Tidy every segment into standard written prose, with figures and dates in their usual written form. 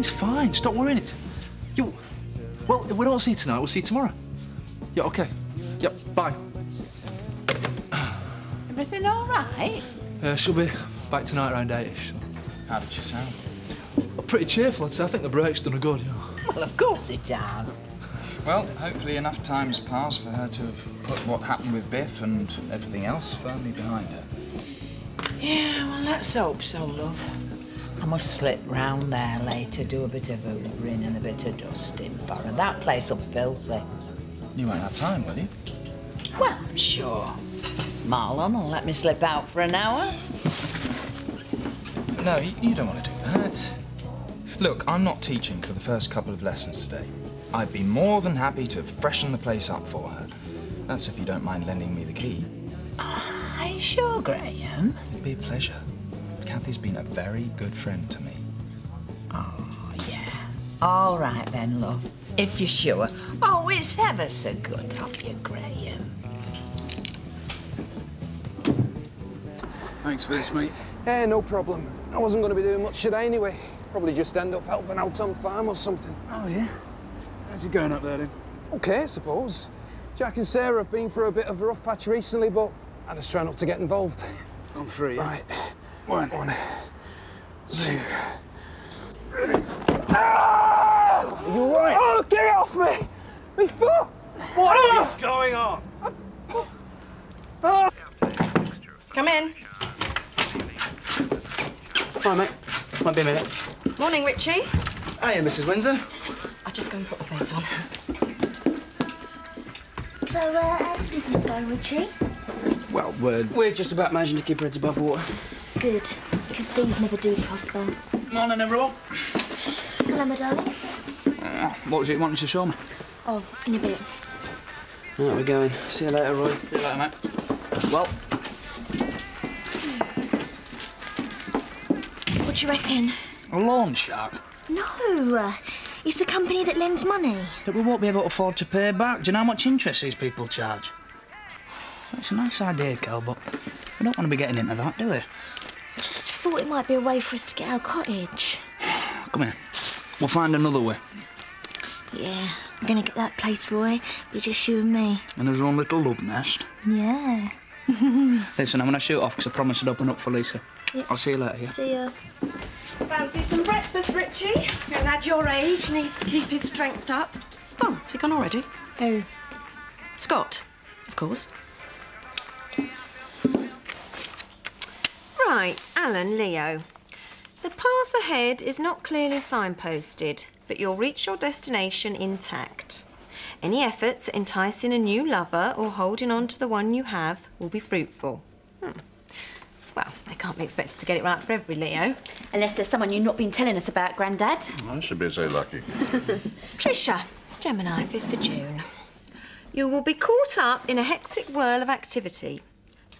Everything's fine. Stop worrying it. Well, we don't see you tonight. We'll see you tomorrow. Yeah, OK. Yep, bye. Everything all right? She'll be back tonight around 8ish. So. How did she sound? Well, pretty cheerful, I'd say. I think the break's done her good, you know. Well, of course it has. Well, hopefully enough time's passed for her to have put what happened with Biff and everything else firmly behind her. Yeah, well, let's hope so, love. I must slip round there later, do a bit of hoovering and a bit of dusting for her. That place will be filthy. You won't have time, will you? Well, I'm sure. Marlon will let me slip out for an hour. No, you don't want to do that. Look, I'm not teaching for the first couple of lessons today. I'd be more than happy to freshen the place up for her. That's if you don't mind lending me the key. Are you sure, Graham? It'd be a pleasure. Kathy's been a very good friend to me. Oh, yeah. All right then, love. If you're sure. Oh, it's ever so good of you, Graham. Thanks for this, mate. No problem. I wasn't going to be doing much today anyway. Probably just end up helping out on farm or something. Oh, yeah? How's it going up there, then? OK, I suppose. Jack and Sarah have been through a bit of a rough patch recently, but I just try not to get involved. On three, Right. One. 1, 2. Ah! Are you all right? Oh, get it off me! My foot! What is going on? Ah! Come in. Hi, mate. Might be a minute. Morning, Richie. Hiya, Mrs. Windsor. I'll just go and put the face on. So, how's business going, Richie? Well, we're just about managing to keep her heads above water. Good, because things never do prosper. Morning, everyone. Hello, my darling. What was it you wanted to show me? Oh, in a bit. Right, we're going. See you later, Roy. See you later, mate. Well, What do you reckon? a loan shark No, it's a company that lends money. that we won't be able to afford to pay back. Do you know how much interest these people charge? It's a nice idea, Kel, but we don't want to be getting into that, do we? I just thought it might be a way for us to get our cottage. Come here. We'll find another way. Yeah, I'm gonna get that place, Roy. Be just you and me. And there's our own little love nest. Yeah. Listen, I'm going to shoot off because I promised I'd open up for Lisa. Yep. I'll see you later, yeah? See ya. Fancy some breakfast, Richie? A lad your age needs to keep his strength up. Oh, has he gone already? Who? Scott, of course. Right, Alan, Leo. The path ahead is not clearly signposted, but you'll reach your destination intact. Any efforts at enticing a new lover or holding on to the one you have will be fruitful. Well, they can't be expected to get it right for every Leo. Unless there's someone you've not been telling us about, Grandad. I should be so lucky. Trisha, Gemini, 5th of June. You will be caught up in a hectic whirl of activity.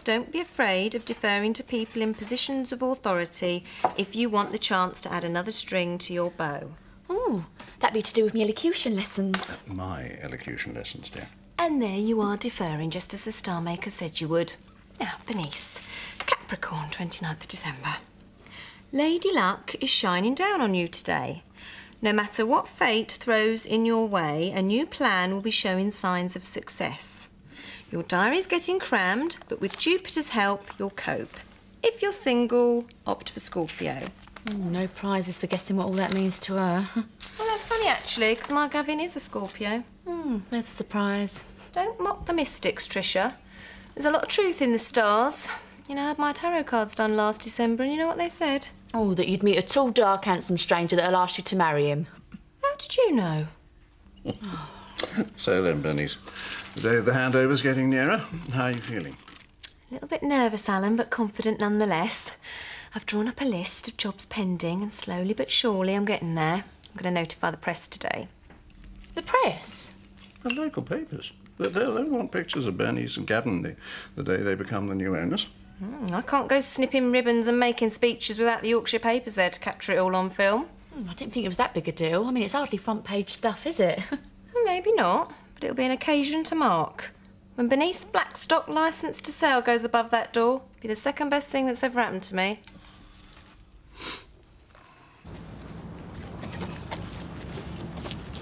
Don't be afraid of deferring to people in positions of authority if you want the chance to add another string to your bow. Oh, that'd be to do with me elocution lessons. My elocution lessons, dear. And there you are deferring, just as the star maker said you would. Now, Bernice, Capricorn, 29th of December. Lady Luck is shining down on you today. No matter what fate throws in your way, a new plan will be showing signs of success. Your diary's getting crammed, but with Jupiter's help, you'll cope. If you're single, opt for Scorpio. Oh, no prizes for guessing what all that means to her. Well, that's funny, actually, because my Gavin is a Scorpio. There's a surprise. Don't mock the mystics, Trisha. There's a lot of truth in the stars. You know, I had my tarot cards done last December, and you know what they said? Oh, that you'd meet a tall, dark, handsome stranger that'll ask you to marry him. How did you know? So then, Bernice, the day of the handover's getting nearer. How are you feeling? A little bit nervous, Alan, but confident nonetheless. I've drawn up a list of jobs pending, and slowly but surely I'm getting there. I'm going to notify the press today. The press? The local papers. They'll want pictures of Bernice and Gavin the day they become the new owners. I can't go snipping ribbons and making speeches without the Yorkshire papers there to capture it all on film. I didn't think it was that big a deal. I mean, it's hardly front-page stuff, is it? Maybe not, but it'll be an occasion to mark. When Bernice Blackstock licence to sale goes above that door, it'll be the second best thing that's ever happened to me.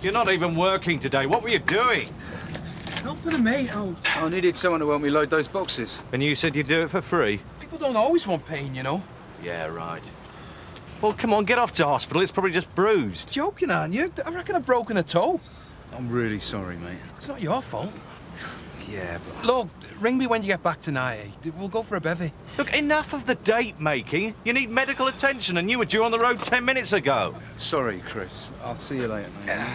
You're not even working today. What were you doing? Helping a mate out. I needed someone to help me load those boxes. And you said you'd do it for free? People don't always want pain, you know. Yeah, right. Well, come on, get off to hospital. It's probably just bruised. Joking, aren't you? I reckon I've broken a toe. I'm really sorry, mate. It's not your fault. Yeah, but... Look, ring me when you get back tonight. We'll go for a bevy. Look, enough of the date making. You need medical attention, and you were due on the road 10 minutes ago. Sorry, Chris. I'll see you later, mate.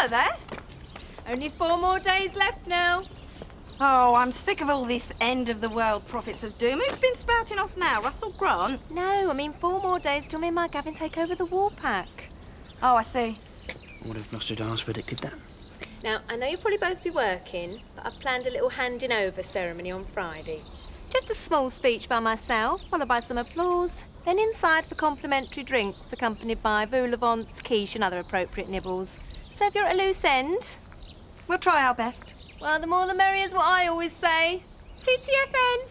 There. Only 4 more days left now. Oh, I'm sick of all this end-of-the-world prophets of doom. Who's been spouting off now? Russell Grant? No, I mean 4 more days till me and my Gavin take over the war pack. Oh, I see. What if Nostradamus predicted that? Now, I know you'll probably both be working, but I've planned a little handing over ceremony on Friday. Just a small speech by myself, followed by some applause. Then inside for complimentary drinks, accompanied by vol au vents, quiche and other appropriate nibbles. So if you're at a loose end... We'll try our best. Well, the more the merrier is what I always say. TTFN.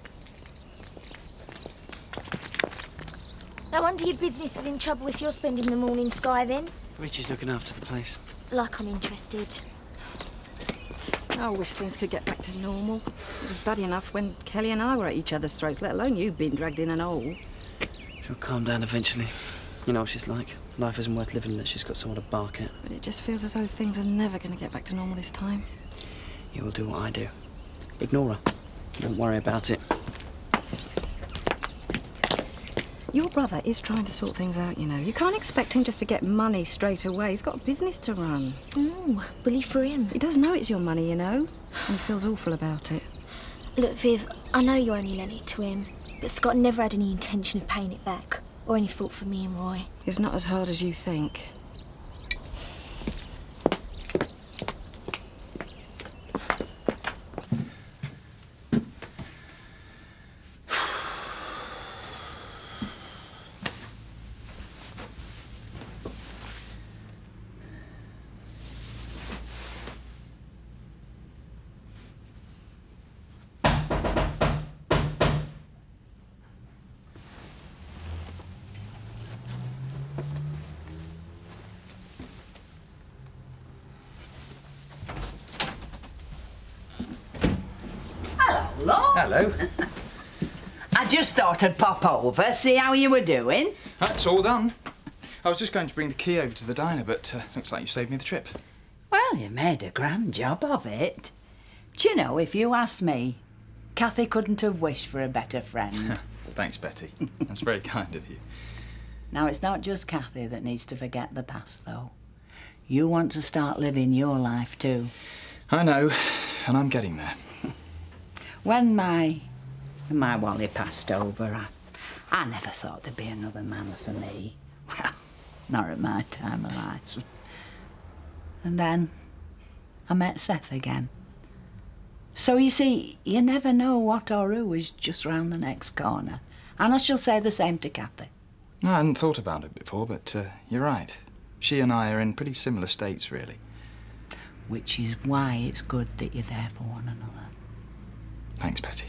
No wonder your business is in trouble if you're spending the morning skiving. Richie's looking after the place. Like I'm interested. I wish things could get back to normal. It was bad enough when Kelly and I were at each other's throats, let alone you being dragged in an hole. She'll calm down eventually. You know what she's like. Life isn't worth living unless she's got someone to bark at. But it just feels as though things are never going to get back to normal this time. You will do what I do. Ignore her. Don't worry about it. Your brother is trying to sort things out, you know. You can't expect him just to get money straight away. He's got a business to run. Oh, bully for him. He does know it's your money, you know. And he feels awful about it. Look, Viv, I know you only lent it to him, but Scott never had any intention of paying it back. Or any fault for me and Roy. It's not as hard as you think. Hello. I just thought I'd pop over, see how you were doing. That's all done. I was just going to bring the key over to the diner, but looks like you saved me the trip. Well, you made a grand job of it. Do you know, if you ask me, Cathy couldn't have wished for a better friend. Thanks, Betty. That's very kind of you. Now, it's not just Cathy that needs to forget the past, though. You want to start living your life, too. I know, and I'm getting there. When my Wally passed over, I never thought there'd be another man for me. Well, not at my time of life. And then I met Seth again. So you see, you never know what or who is just round the next corner. And I shall say the same to Cathy. I hadn't thought about it before, but you're right. She and I are in pretty similar states, really. Which is why it's good that you're there for one another. Thanks, Betty.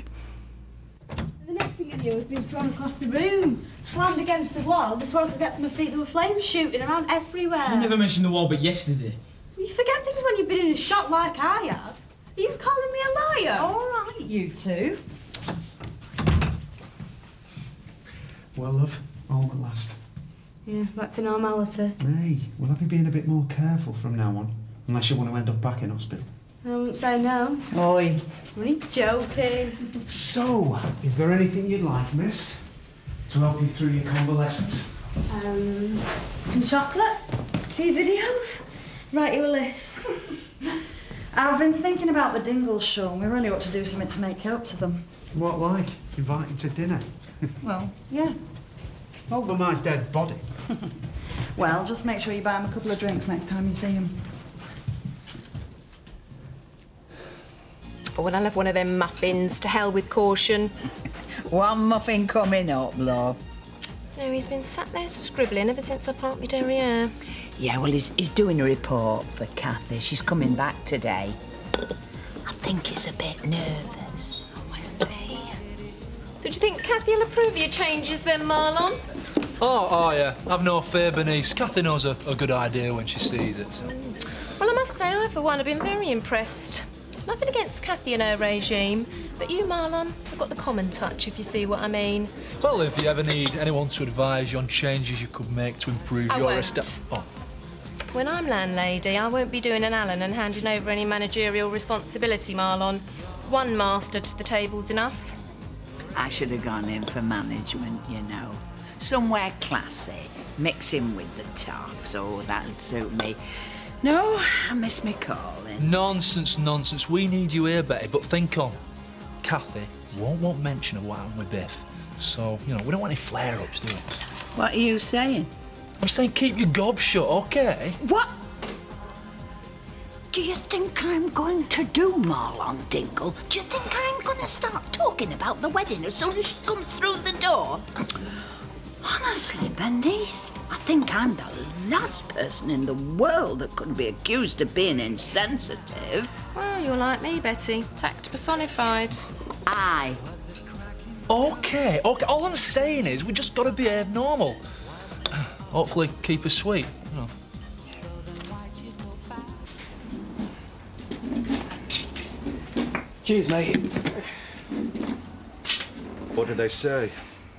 The next thing I knew was being thrown across the room, slammed against the wall. Before I could get to my feet, there were flames shooting around everywhere. You never mentioned the wall but yesterday. You forget things when you've been in a shop like I have. Are you calling me a liar? All right, you two. Well, love, all at last. Yeah, back to normality. Hey, we'll have you being a bit more careful from now on. Unless you want to end up back in hospital. I won't say no. Oi. I'm only joking. So, is there anything you'd like, miss? To help you through your convalescence? Some chocolate, a few videos, write you a list. I've been thinking about the Dingles show and we really ought to do something to make up to them. What like? Invite him to dinner? Well, yeah. Over my dead body. Well, just make sure you buy him a couple of drinks next time you see him. Oh, and I'll have one of them muffins. To hell with caution. One muffin coming up, love. No, he's been sat there scribbling ever since I parked my derriere. Yeah, well, he's doing a report for Kathy. She's coming back today. I think he's a bit nervous. Oh, I see. So do you think Kathy will approve of your changes then, Marlon? Oh, yeah. I've no fear, Bernice. Kathy knows a good idea when she sees it, so... Well, I must say, I, for one, have been very impressed. Nothing against Kathy and her regime, but you, Marlon, have got the common touch, if you see what I mean. Well, if you ever need anyone to advise you on changes you could make to improve I your won't. estate... Oh. When I'm landlady, I won't be doing an Allen and handing over any managerial responsibility, Marlon. One master to the table's enough. I should have gone in for management, you know. Somewhere classy, mixing with the toffs. Oh, that'd suit me. No, I miss me calling. Nonsense, nonsense. We need you here, Betty, but think on. Kathy won't mention of what happened with Biff. So, you know, we don't want any flare-ups, do we? What are you saying? I'm saying keep your gob shut, OK? What do you think I'm going to do, Marlon Dingle? Do you think I'm going to start talking about the wedding as soon as she comes through the door? Honestly, Bernice, I think I'm the last person in the world that could be accused of being insensitive. Well, you're like me, Betty. Tact personified. Aye. OK. All I'm saying is we just got to behave normal. Hopefully keep her sweet, you know. Cheers, mate. What did they say?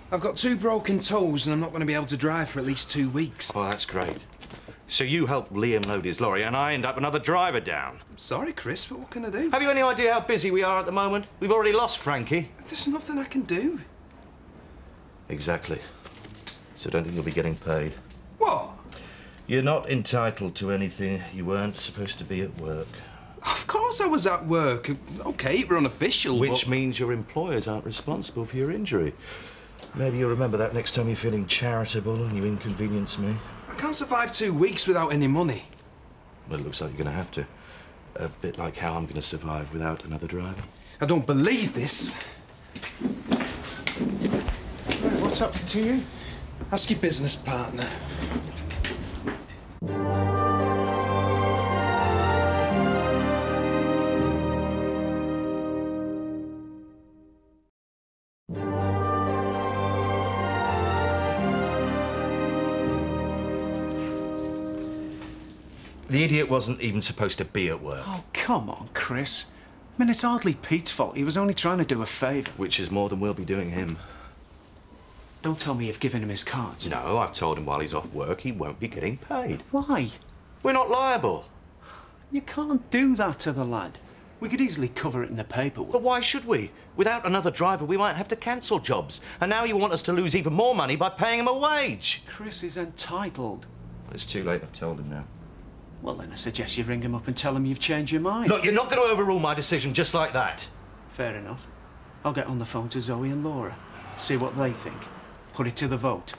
I've got 2 broken toes and I'm not going to be able to drive for at least 2 weeks. Oh, that's great. So you help Liam load his lorry and I end up another driver down. I'm sorry, Chris, but what can I do? Have you any idea how busy we are at the moment? We've already lost Frankie. There's nothing I can do. Exactly. So don't think you'll be getting paid. What? You're not entitled to anything. You weren't supposed to be at work. Of course I was at work. OK, we're unofficial, Which but... means your employers aren't responsible for your injury. Maybe you'll remember that next time you're feeling charitable and you inconvenience me. I can't survive 2 weeks without any money. Well, it looks like you're going to have to. A bit like how I'm going to survive without another driver. I don't believe this. Right, what's happened to you? Ask your business partner. The idiot wasn't even supposed to be at work. Oh, come on, Chris. I mean, it's hardly Pete's fault. He was only trying to do a favour. Which is more than we'll be doing him. Don't tell me you've given him his cards. No, I've told him while he's off work he won't be getting paid. Why? We're not liable. You can't do that to the lad. We could easily cover it in the paperwork. But why should we? Without another driver, we might have to cancel jobs. And now you want us to lose even more money by paying him a wage. Chris is entitled. It's too late. I've told him now. Well, then I suggest you ring him up and tell him you've changed your mind. Look, you're not going to overrule my decision just like that. Fair enough. I'll get on the phone to Zoe and Laura. See what they think. Put it to the vote.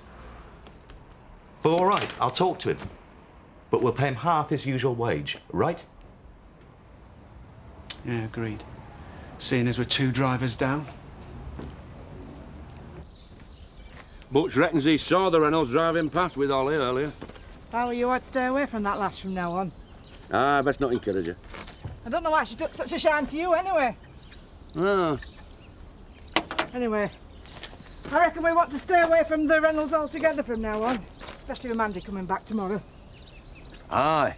Well, all right, I'll talk to him. But we'll pay him half his usual wage, right? Yeah, agreed. Seeing as we're 2 drivers down. Butch reckons he saw the Reynolds driving past with Ollie earlier. Well, you ought to stay away from that lass from now on. Ah, best not encourage her. I don't know why she took such a shine to you anyway. Ah. Anyway, I reckon we want to stay away from the Reynolds altogether from now on, especially with Mandy coming back tomorrow. Aye.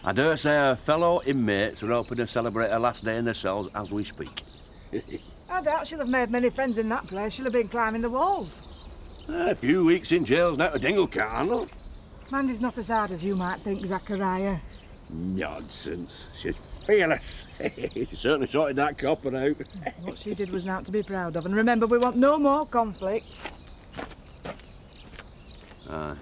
I dare say her fellow inmates are hoping to celebrate her last day in the cells as we speak. I doubt she'll have made many friends in that place. She'll have been climbing the walls. A few weeks in jail's not a dingle can't handle. Mandy's not as hard as you might think, Zachariah. Nonsense. She's fearless. She certainly sorted that copper out. What she did was not to be proud of. And remember, we want no more conflict. Aye.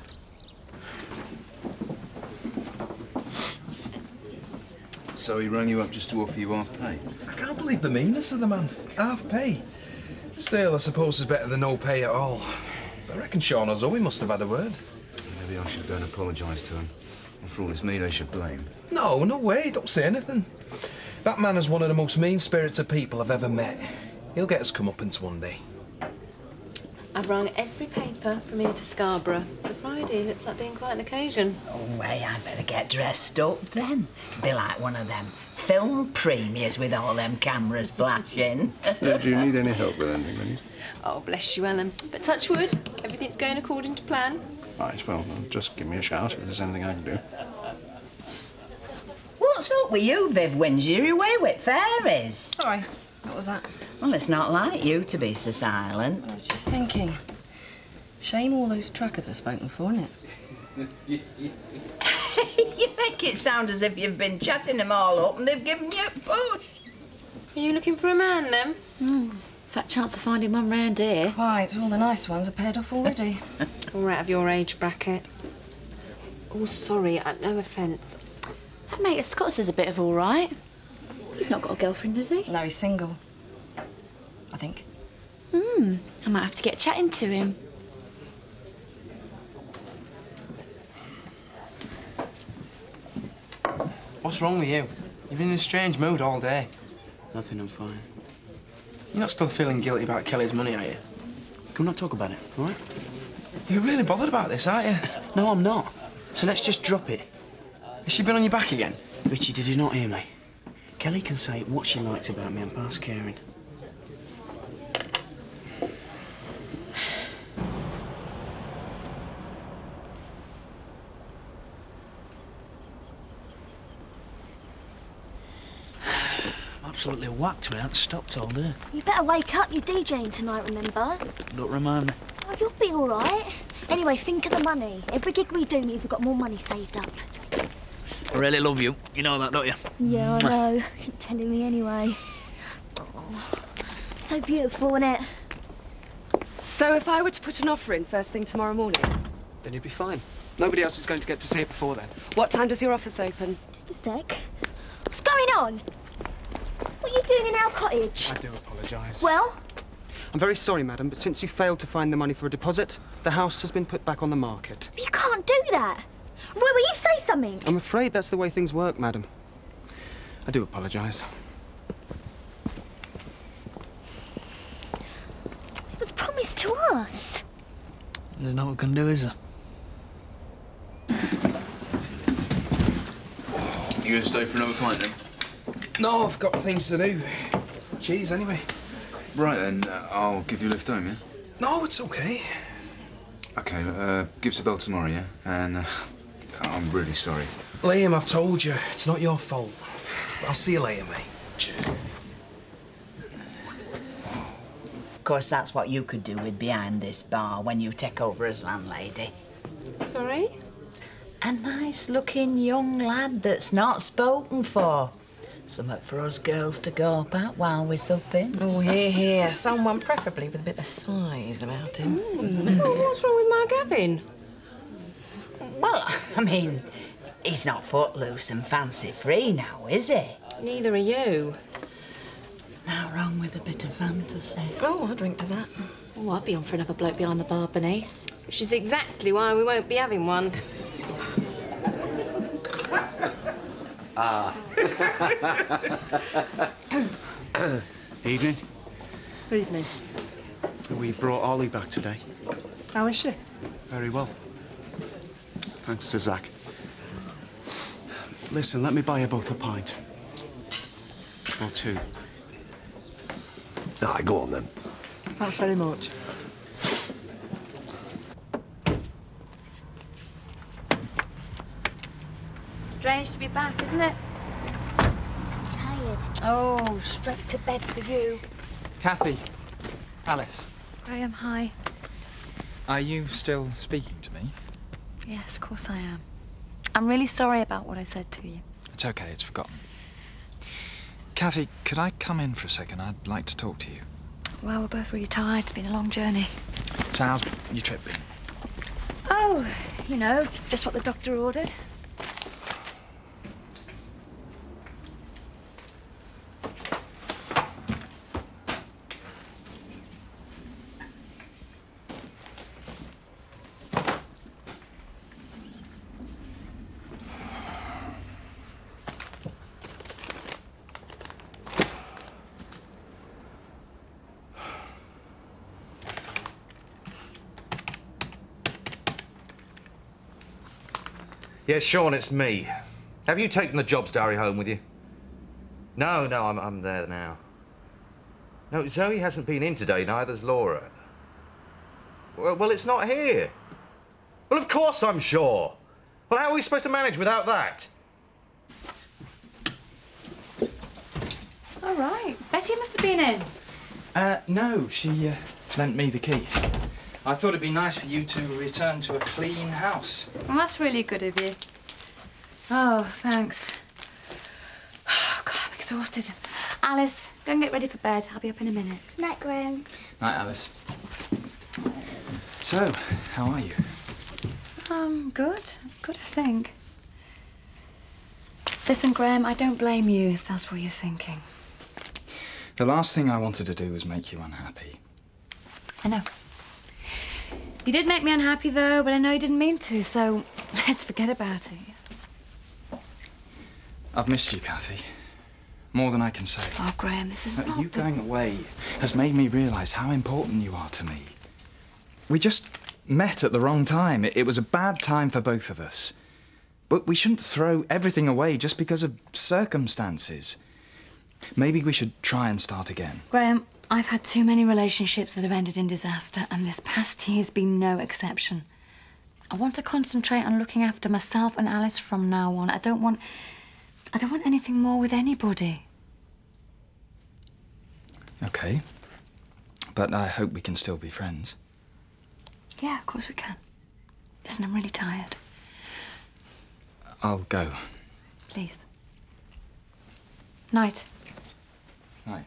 So he rang you up just to offer you half pay? I can't believe the meanness of the man. Half pay. Still, I suppose it's better than no pay at all. I reckon Sean or Zoe must have had a word. Maybe I should go and apologise to him. After all, it's me they should blame. No, no way. Don't say anything. That man is one of the most mean-spirited people I've ever met. He'll get his comeuppance one day. I've rung every paper from here to Scarborough. So Friday looks like being quite an occasion. Oh, hey, I'd better get dressed up then. Be like one of them film premiers with all them cameras flashing. Do you need any help with anything, Lenny? Oh, bless you, Ellen. But touch wood, everything's going according to plan. Right, well, just give me a shout if there's anything I can do. What's up with you, Viv Windsor? You're away with fairies. Sorry, what was that? Well, it's not like you to be so silent. I was just thinking. Shame all those truckers are spoken for, isn't it? You make it sound as if you've been chatting them all up and they've given you a push. Are you looking for a man, then? Fat chance of finding one round here. Quite. All the nice ones are paired off already. All out of your age bracket. Oh, sorry, no offence. That mate of Scott's is a bit of all right. He's not got a girlfriend, has he? No, he's single. I think. I might have to get chatting to him. What's wrong with you? You've been in a strange mood all day. Nothing, I'm fine. You're not still feeling guilty about Kelly's money, are you? Can we not talk about it, all right? You're really bothered about this, aren't you? No, I'm not. So let's just drop it. Has she been on your back again? Richie, did you not hear me? Kelly can say what she likes about me and past caring. Absolutely whacked me. I haven't stopped all day. You better wake up. You're DJing tonight, remember? Don't remind me. Oh, you'll be all right. Anyway, think of the money. Every gig we do means we've got more money saved up. I really love you. You know that, don't you? Yeah, I know. You're telling me anyway. Oh, so beautiful, isn't it? So if I were to put an offer in first thing tomorrow morning? Then you'd be fine. Nobody else is going to get to see it before then. What time does your office open? Just a sec. What's going on? What are you doing in our cottage? I do apologise. Well? I'm very sorry, madam, but since you failed to find the money for a deposit, the house has been put back on the market. You can't do that. Roy, will you say something? I'm afraid that's the way things work, madam. I do apologise. It was promised to us. There's nothing we can do, is there? You gonna stay for another pint then? No, I've got things to do. Cheers, anyway. Right then, I'll give you a lift home, yeah? No, it's okay. Okay, give us a bell tomorrow, yeah? And I'm really sorry. Liam, I've told you, it's not your fault. I'll see you later, mate. Cheers. Of course, that's what you could do with behind this bar when you take over as landlady. Sorry? A nice-looking young lad that's not spoken for. Something for us girls to go about while we're supping. Oh, here. Someone preferably with a bit of size about him. Well, what's wrong with my Gavin? Well, I mean, he's not footloose and fancy-free now, is he? Neither are you. Not wrong with a bit of fantasy. Oh, I'll drink to that. Oh, I'd be on for another bloke behind the bar, Bernice. Which is exactly why we won't be having one. Evening. Evening. We brought Ollie back today. How is she? Very well. Thanks to Zach. Listen, let me buy you both a pint. Or two. Aye, go on then. Thanks very much. Strange to be back, isn't it? Tired. Oh, straight to bed for you. Kathy. Alice. Graham, hi. Are you still speaking to me? Yes, of course I am. I'm really sorry about what I said to you. It's okay, it's forgotten. Kathy, could I come in for a second? I'd like to talk to you. Well, we're both really tired. It's been a long journey. So how's your trip been? Oh, you know, just what the doctor ordered. Yes, Sean, it's me. Have you taken the jobs diary home with you? No, I'm there now. No, Zoe hasn't been in today, neither's Laura. Well, it's not here. Well, of course I'm sure. Well, how are we supposed to manage without that? All right. Betty must have been in. No, she lent me the key. I thought it'd be nice for you to return to a clean house. Well, that's really good of you. Oh, thanks. Oh, God, I'm exhausted. Alice, go and get ready for bed. I'll be up in a minute. Night, Graham. Night, Alice. So, how are you? Good. Good, I think. Listen, Graham, I don't blame you if that's what you're thinking. The last thing I wanted to do was make you unhappy. I know. You did make me unhappy, though, but I know you didn't mean to, so let's forget about it. I've missed you, Kathy. More than I can say. Oh, Graham, this is not You going away has made me realise how important you are to me. We just met at the wrong time. It was a bad time for both of us. But we shouldn't throw everything away just because of circumstances. Maybe we should try and start again. Graham, I've had too many relationships that have ended in disaster, and this past year's been no exception. I want to concentrate on looking after myself and Alice from now on. I don't want anything more with anybody. Okay. But I hope we can still be friends. Yeah, of course we can. Listen, I'm really tired. I'll go. Please. Night. Night.